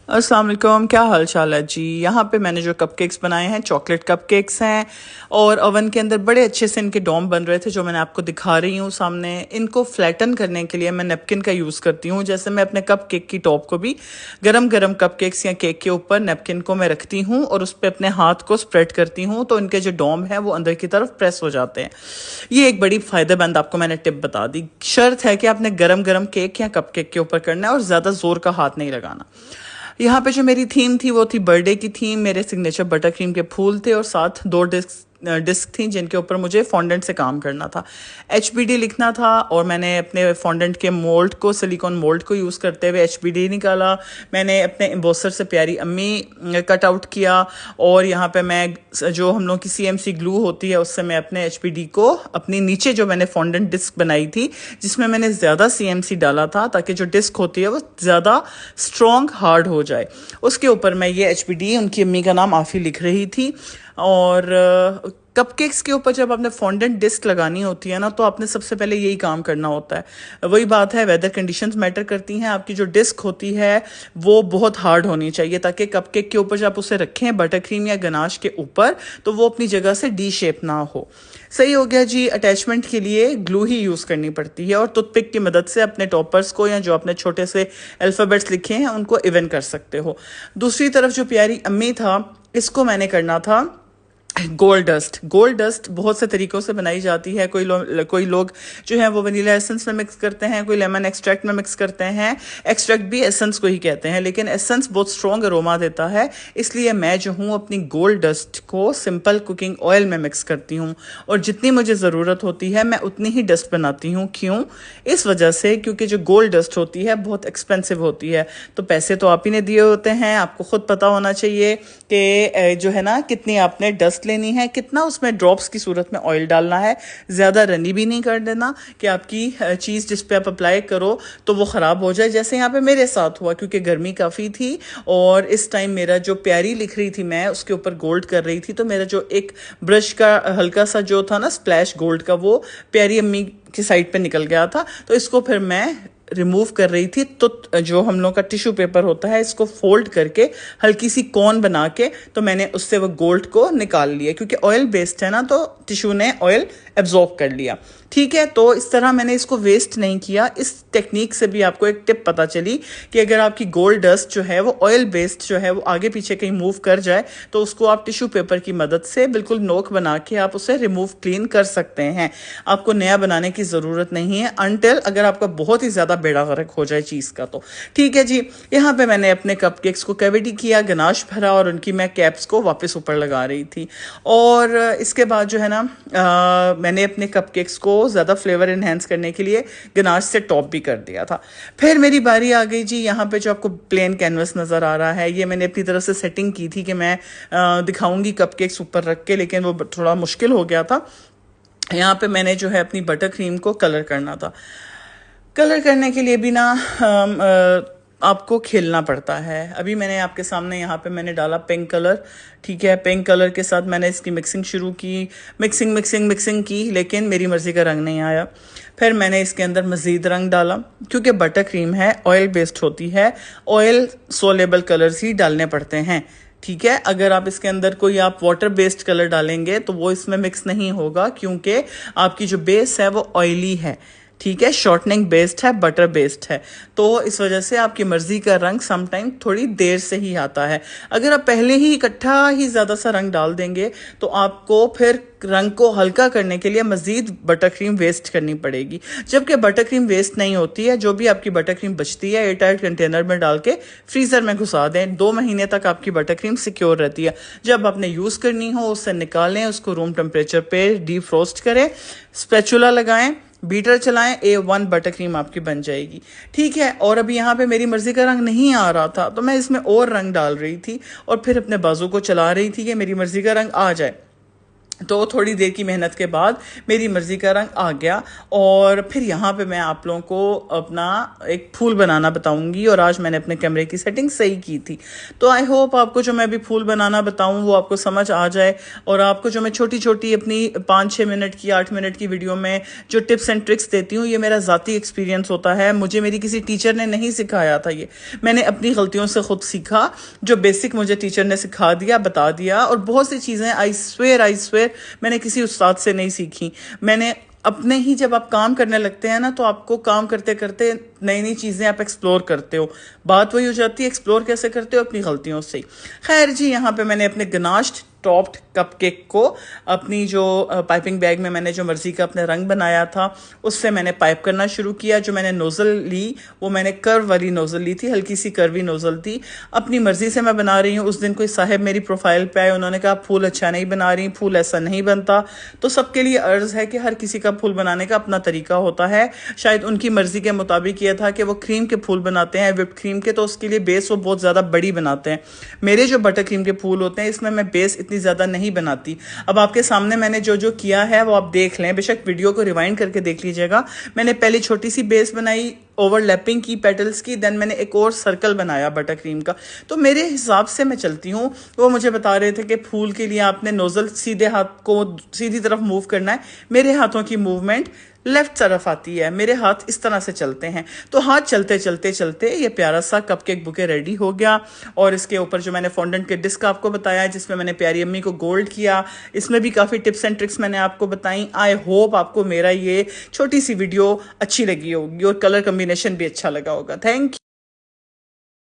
अस्सलाम वालेकुम, क्या हाल चाल है जी। यहाँ पे मैंने जो कपकेक्स बनाए हैं चॉकलेट कपकेक्स हैं और ओवन के अंदर बड़े अच्छे से इनके डोम बन रहे थे जो मैंने आपको दिखा रही हूँ सामने। इनको फ्लैटन करने के लिए मैं नेपकिन का यूज़ करती हूँ। जैसे मैं अपने कपकेक की टॉप को भी गरम गरम कपकेक्स या केक के ऊपर नेपकिन को मैं रखती हूँ और उस पर अपने हाथ को स्प्रेड करती हूँ तो इनके जो डोम है वो अंदर की तरफ प्रेस हो जाते हैं। ये एक बड़ी फ़ायदेमंद आपको मैंने टिप बता दी। शर्त है कि आपने गरम गरम केक या कपकेक के ऊपर करना है और ज़्यादा ज़ोर का हाथ नहीं लगाना। यहाँ पे जो मेरी थीम थी वो थी बर्थडे की थीम। मेरे सिग्नेचर बटर क्रीम के फूल थे और साथ दो डिस्क थी जिनके ऊपर मुझे फॉन्डेंट से काम करना था। HBD लिखना था और मैंने अपने फॉन्डेंट के मोल्ड को, सिलिकॉन मोल्ड को यूज़ करते हुए HBD निकाला। मैंने अपने एम्बोसर से प्यारी अम्मी कट आउट किया और यहाँ पे मैं जो हम लोग की CMC ग्लू होती है उससे मैं अपने HBD को अपनी नीचे जो मैंने फॉन्डेंट डिस्क बनाई थी जिसमें मैंने ज़्यादा CMC डाला था ताकि जो डिस्क होती है वो ज़्यादा स्ट्रॉन्ग हार्ड हो जाए, उसके ऊपर मैं ये HBD, उनकी अम्मी का नाम आफ़ी लिख रही थी। और कपकेक्स के ऊपर जब आपने फॉन्डेंट डिस्क लगानी होती है ना तो आपने सबसे पहले यही काम करना होता है। वही बात है, वेदर कंडीशंस मैटर करती हैं। आपकी जो डिस्क होती है वो बहुत हार्ड होनी चाहिए ताकि कपकेक के ऊपर जब आप उसे रखें बटर क्रीम या गनाश के ऊपर तो वो अपनी जगह से डी शेप ना हो। सही हो गया जी। अटैचमेंट के लिए ग्लू ही यूज़ करनी पड़ती है और टूथपिक की मदद से अपने टॉपर्स को या जो आपने छोटे से अल्फ़ाबेट्स लिखे हैं उनको इवन कर सकते हो। दूसरी तरफ जो प्यारी अम्मी था, इसको मैंने करना था गोल्ड डस्ट। गोल्ड डस्ट बहुत से तरीक़ों से बनाई जाती है। कोई लोग जो है वो वनीला एसेंस में मिक्स करते हैं, कोई लेमन एक्सट्रैक्ट में मिक्स करते हैं। एक्सट्रैक्ट भी एसेंस को ही कहते हैं लेकिन एसेंस बहुत स्ट्रॉन्ग अरोमा देता है, इसलिए मैं जो हूँ अपनी गोल्ड डस्ट को सिंपल कुकिंग ऑयल में मिक्स करती हूँ और जितनी मुझे ज़रूरत होती है मैं उतनी ही डस्ट बनाती हूँ। क्यों? इस वजह से क्योंकि जो गोल्ड डस्ट होती है बहुत एक्सपेंसिव होती है। तो पैसे तो आप ही ने दिए होते हैं, आपको खुद पता होना चाहिए कि जो है ना कितनी आपने डस्ट लेनी है, कितना उसमें ड्रॉप्स की सूरत में ऑयल डालना है। ज़्यादा रनी भी नहीं कर देना कि आपकी चीज़ जिस पे आप अप्लाई करो तो वो ख़राब हो जाए, जैसे यहाँ पे मेरे साथ हुआ। क्योंकि गर्मी काफ़ी थी और इस टाइम मेरा जो प्यारी लिख रही थी मैं उसके ऊपर गोल्ड कर रही थी तो मेरा जो एक ब्रश का हल्का सा जो था ना स्प्लैश गोल्ड का वो प्यारी अम्मी की साइड पे निकल गया था। तो इसको फिर मैं रिमूव कर रही थी तो जो हम लोग का टिश्यू पेपर होता है इसको फोल्ड करके हल्की सी कॉन बना के तो मैंने उससे वो गोल्ड को निकाल लिया। क्योंकि ऑयल बेस्ड है ना तो टिश्यू ने ऑयल एब्जॉर्ब कर लिया। ठीक है, तो इस तरह मैंने इसको वेस्ट नहीं किया। इस टेक्निक से भी आपको एक टिप पता चली कि अगर आपकी गोल्ड डस्ट जो है वो ऑयल बेस्ड जो है वो आगे पीछे कहीं मूव कर जाए तो उसको आप टिश्यू पेपर की मदद से बिल्कुल नोक बना के आप उसे रिमूव क्लीन कर सकते हैं। आपको नया बनाने की ज़रूरत नहीं है अनटिल अगर आपका बहुत ही ज़्यादा बेड़ा गर्क हो जाए चीज़ का तो। ठीक है जी। यहाँ पे मैंने अपने कपकेक्स को कैविटी किया, गनाश भरा और उनकी मैं कैप्स को वापस ऊपर लगा रही थी। और इसके बाद जो है ना मैंने अपने कपकेक्स को ज़्यादा फ्लेवर इन्हेंस करने के लिए गनाश से टॉप भी कर दिया था। फिर मेरी बारी आ गई जी। यहाँ पे जो आपको प्लेन कैनवस नज़र आ रहा है ये मैंने अपनी तरफ से सेटिंग की थी कि मैं दिखाऊंगी कपकेक्स ऊपर रख के, लेकिन वो थोड़ा मुश्किल हो गया था। यहाँ पे मैंने जो है अपनी बटर क्रीम को कलर करना था। कलर करने के लिए भी ना आपको खेलना पड़ता है। अभी मैंने आपके सामने यहाँ पे मैंने डाला पिंक कलर। ठीक है, पिंक कलर के साथ मैंने इसकी मिक्सिंग शुरू की, मिक्सिंग की, लेकिन मेरी मर्ज़ी का रंग नहीं आया। फिर मैंने इसके अंदर मज़ीद रंग डाला। क्योंकि बटर क्रीम है, ऑयल बेस्ड होती है, ऑयल सोलेबल कलर्स ही डालने पड़ते हैं। ठीक है, अगर आप इसके अंदर कोई आप वाटर बेस्ड कलर डालेंगे तो वो इसमें मिक्स नहीं होगा क्योंकि आपकी जो बेस है वो ऑयली है। ठीक है, शॉर्टनिंग बेस्ड है, बटर बेस्ड है, तो इस वजह से आपकी मर्जी का रंग समटाइम थोड़ी देर से ही आता है। अगर आप पहले ही इकट्ठा ही ज़्यादा सा रंग डाल देंगे तो आपको फिर रंग को हल्का करने के लिए मज़ीद बटर क्रीम वेस्ट करनी पड़ेगी। जबकि बटर क्रीम वेस्ट नहीं होती है, जो भी आपकी बटर क्रीम बचती है एयरटाइट कंटेनर में डाल के फ्रीज़र में घुसा दें। 2 महीने तक आपकी बटर क्रीम सिक्योर रहती है। जब आपने यूज़ करनी हो उससे निकालें, उसको रूम टेम्परेचर पे डीफ्रोस्ट करें, स्पैचुला लगाएं, बीटर चलाएं, A1 बटर क्रीम आपकी बन जाएगी। ठीक है, और अभी यहाँ पे मेरी मर्जी का रंग नहीं आ रहा था तो मैं इसमें और रंग डाल रही थी और फिर अपने बाजू को चला रही थी कि मेरी मर्जी का रंग आ जाए। तो थोड़ी देर की मेहनत के बाद मेरी मर्ज़ी का रंग आ गया। और फिर यहाँ पे मैं आप लोगों को अपना एक फूल बनाना बताऊंगी, और आज मैंने अपने कैमरे की सेटिंग सही की थी। तो आई होप आपको जो मैं अभी फूल बनाना बताऊं वो आपको समझ आ जाए, और आपको जो मैं छोटी छोटी अपनी 5-6 मिनट की 8 मिनट की वीडियो में जो टिप्स एंड ट्रिक्स देती हूँ, ये मेरा ज़ाती एक्सपीरियंस होता है। मुझे मेरी किसी टीचर ने नहीं सिखाया था, ये मैंने अपनी गलतियों से खुद सीखा। जो बेसिक मुझे टीचर ने सिखा दिया, बता दिया, और बहुत सी चीज़ें आई स्वेयर मैंने किसी उस्ताद से नहीं सीखी। मैंने अपने ही, जब आप काम करने लगते हैं ना, तो आपको काम करते करते नई नई चीज़ें आप एक्सप्लोर करते हो। बात वही हो जाती है, एक्सप्लोर कैसे करते हो? अपनी गलतियों से। खैर जी, यहाँ पे मैंने अपने गनाश्ड टॉप्ड कपकेक को अपनी जो पाइपिंग बैग में मैंने जो मर्जी का अपने रंग बनाया था उससे मैंने पाइप करना शुरू किया। जो मैंने नोज़ल ली वो मैंने कर्व वाली नोज़ल ली थी, हल्की सी कर्वी नोज़ल थी। अपनी मर्जी से मैं बना रही हूँ। उस दिन कोई साहब मेरी प्रोफाइल पे आए, उन्होंने कहा फूल अच्छा नहीं बना रही, फूल ऐसा नहीं बनता। तो सबके लिए अर्ज़ है कि हर किसी का फूल बनाने का अपना तरीका होता है। शायद उनकी मर्जी के मुताबिक यह था कि वो क्रीम के फूल बनाते हैं, विप्ड क्रीम के, तो उसके लिए बेस वो बहुत ज़्यादा बड़ी बनाते हैं। मेरे जो बटर क्रीम के फूल होते हैं इसमें मैं बेस इतनी ज़्यादा नहीं बनाती। अब आपके सामने मैंने जो जो किया है वो आप देख लें, बेशक वीडियो को रिवाइंड करके देख लीजिएगा। मैंने पहले छोटी सी बेस बनाई ओवरलैपिंग की पेटल्स की, देन मैंने एक और सर्कल बनाया बटर क्रीम का। तो मेरे हिसाब से मैं चलती हूँ। वो मुझे बता रहे थे कि फूल के लिए आपने नोज़ल सीधे हाथ को सीधी तरफ मूव करना है। मेरे हाथों की मूवमेंट लेफ्ट तरफ आती है, मेरे हाथ इस तरह से चलते हैं। तो हाथ चलते चलते चलते ये प्यारा सा कपकेक बुके रेडी हो गया। और इसके ऊपर जो मैंने फॉन्डेंट के डिस्क आपको बताया, जिसमें मैंने प्यारी अम्मी को गोल्ड किया, इसमें भी काफ़ी टिप्स एंड ट्रिक्स मैंने आपको बताई। आई होप आपको मेरा ये छोटी सी वीडियो अच्छी लगी होगी और कलर कम्बिनेशन भी अच्छा लगा होगा। Thank you.